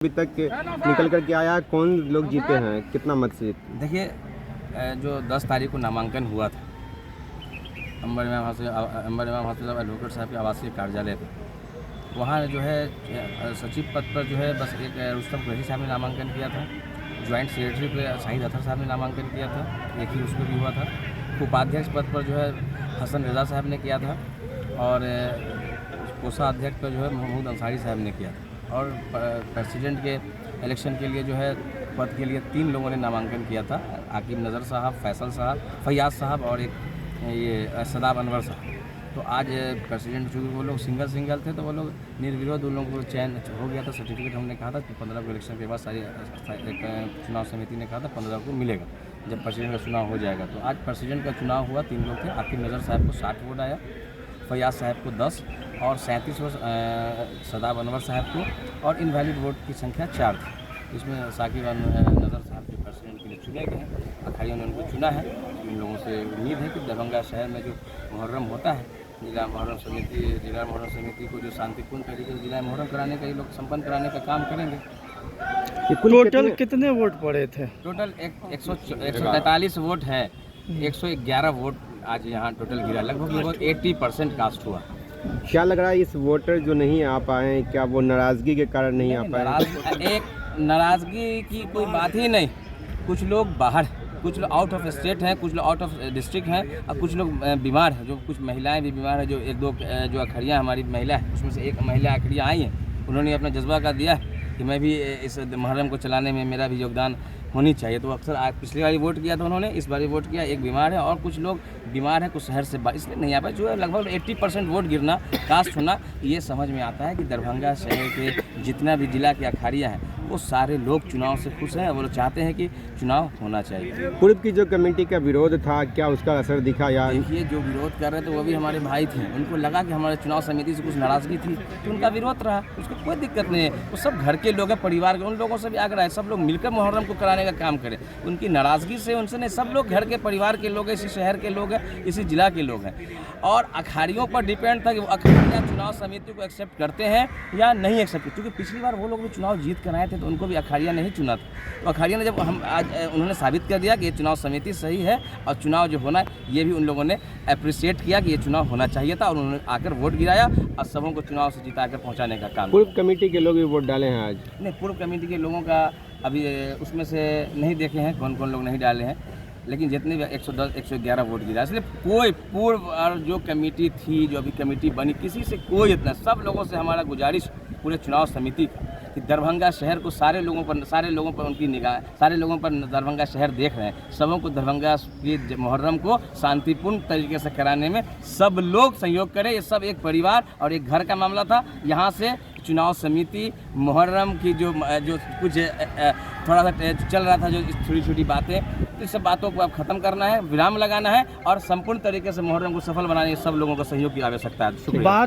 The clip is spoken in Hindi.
अभी तक निकल कर के आया, कौन लोग जीते हैं, कितना मत से? देखिए, जो 10 तारीख को नामांकन हुआ था अंबर इमाम हॉस्पिटल एडवोकेट साहब के आवासीय कार्यालय पर, वहाँ जो है सचिव पद पर जो है बस एक रुस्तम कुरैशी साहब ने नामांकन किया था। ज्वाइंट सेक्रेटरी पे शाहिद अतर साहब ने नामांकन किया था, एक ही उसको भी हुआ था। उपाध्यक्ष पद पर जो है हसन रजा साहब ने किया था और कोषाध्यक्ष पर जो है महमूद अंसारी साहब ने किया था। और प्रेसिडेंट के इलेक्शन के लिए जो है पद के लिए 3 लोगों ने नामांकन किया था, आकिब नज़र साहब, फैसल साहब, फैयाज साहब और एक ये सदाब अनवर साहब। तो आज प्रेसिडेंट चूँकि वो लोग सिंगल थे तो वो लोग निर्विरोध उन लोगों को चयन हो गया था। सर्टिफिकेट हमने कहा था कि 15 को इलेक्शन के बाद सारी एक चुनाव समिति ने कहा था 15 को मिलेगा जब प्रेसिडेंट का चुनाव हो जाएगा। तो आज प्रेसिडेंट का चुनाव हुआ, 3 लोग थे। आकिब नज़र साहब को 60 वोट आया, फैयाज साहब को 10 और 37 वोट सदाब अनवर साहब को, और इनवैलिड वोट की संख्या 4 थी। इसमें साकिब नज़र साहब जो प्रेसिडेंट के लिए चुने गए हैं, अखाड़ियों ने उनको चुना है। इन लोगों से उम्मीद है कि दरभंगा शहर में जो मुहर्रम होता है, जिला मुहर्रम समिति को जो शांतिपूर्ण तरीके से जिला मुहर्रम कराने का, ये लोग संपन्न कराने का काम करेंगे। टोटल कितने वोट पड़े थे? टोटल 143 वोट है, 111 वोट आज यहाँ टोटल गिरा, लगभग 80% कास्ट हुआ। क्या लग रहा है इस वोटर जो नहीं आ पाए, क्या वो नाराजगी के कारण नहीं आ पाए? एक नाराजगी की कोई बात ही नहीं। कुछ लोग बाहर, कुछ लोग आउट ऑफ स्टेट हैं, कुछ लोग आउट ऑफ डिस्ट्रिक्ट हैं और कुछ लोग बीमार हैं। जो कुछ महिलाएं भी बीमार हैं, जो 1-2 जो अखड़ियाँ हमारी महिला है, उसमें से एक महिला अखड़ियाँ आई हैं, उन्होंने अपना जज्बा का दिया कि मैं भी इस मुहर्रम को चलाने में मेरा भी योगदान होनी चाहिए। तो अक्सर पिछली बार वोट किया था उन्होंने, इस बार वोट किया। एक बीमार है और कुछ लोग बीमार हैं, कुछ शहर से इसलिए नहीं आ पाए। जो है लगभग 80% वोट गिरना, कास्ट होना, ये समझ में आता है कि दरभंगा शहर के जितना भी जिला के अखाड़ियाँ हैं वो सारे लोग चुनाव से खुश हैं और वो लोग चाहते हैं कि चुनाव होना चाहिए। पूर्व की जो कमेटी का विरोध था, क्या उसका असर दिखा? यार देखिए, जो विरोध कर रहे थे वो भी हमारे भाई थे, उनको लगा कि हमारे चुनाव समिति से कुछ नाराज़गी थी तो उनका विरोध रहा, उसको कोई दिक्कत नहीं है। वो सब घर के लोग हैं, परिवार के, उन लोगों से भी आग्रह है सब लोग मिलकर मुहर्रम को कराने का काम करें। उनकी नाराज़गी से उनसे नहीं, सब लोग घर के परिवार के लोग हैं, इसी शहर के लोग हैं, इसी जिला के लोग हैं। और अखाड़ियों पर डिपेंड था कि वो अखाड़ियाँ चुनाव समिति को एक्सेप्ट करते हैं या नहीं एक्सेप्ट, क्योंकि पिछली बार वो लोग भी चुनाव जीत कर आए थे तो उनको भी अखाड़ियाँ नहीं चुना था। तो अखाड़ियाँ ने जब हम आज उन्होंने साबित कर दिया कि ये चुनाव समिति सही है और चुनाव जो होना है ये भी उन लोगों ने अप्रिशिएट किया कि ये चुनाव होना चाहिए था, और उन्होंने आकर वोट गिराया और सबों को चुनाव से जिता कर पहुँचाने का काम। पूर्व कमेटी के लोग भी वोट डाले हैं आज? नहीं, पूर्व कमेटी के लोगों का अभी उसमें से नहीं देखे हैं कौन कौन लोग नहीं डाले हैं, लेकिन जितने भी 110 111 वोट गिरा। इसलिए कोई पूर्व और जो कमेटी थी, जो अभी कमेटी बनी, किसी से कोई इतना, सब लोगों से हमारा गुजारिश पूरे चुनाव समिति कि दरभंगा शहर को सारे लोगों पर उनकी निगाह, सारे लोगों पर दरभंगा शहर देख रहे हैं। सबों को दरभंगा की मुहर्रम को शांतिपूर्ण तरीके से कराने में सब लोग सहयोग करें। ये सब एक परिवार और एक घर का मामला था। यहाँ से चुनाव समिति मुहर्रम की जो कुछ थोड़ा सा चल रहा था, जो छोटी छोटी बातें, तो इस सब बातों को अब खत्म करना है, विराम लगाना है और संपूर्ण तरीके से मुहर्रम को सफल बनाने सब लोगों का सहयोग की आवश्यकता है। शुक्रिया।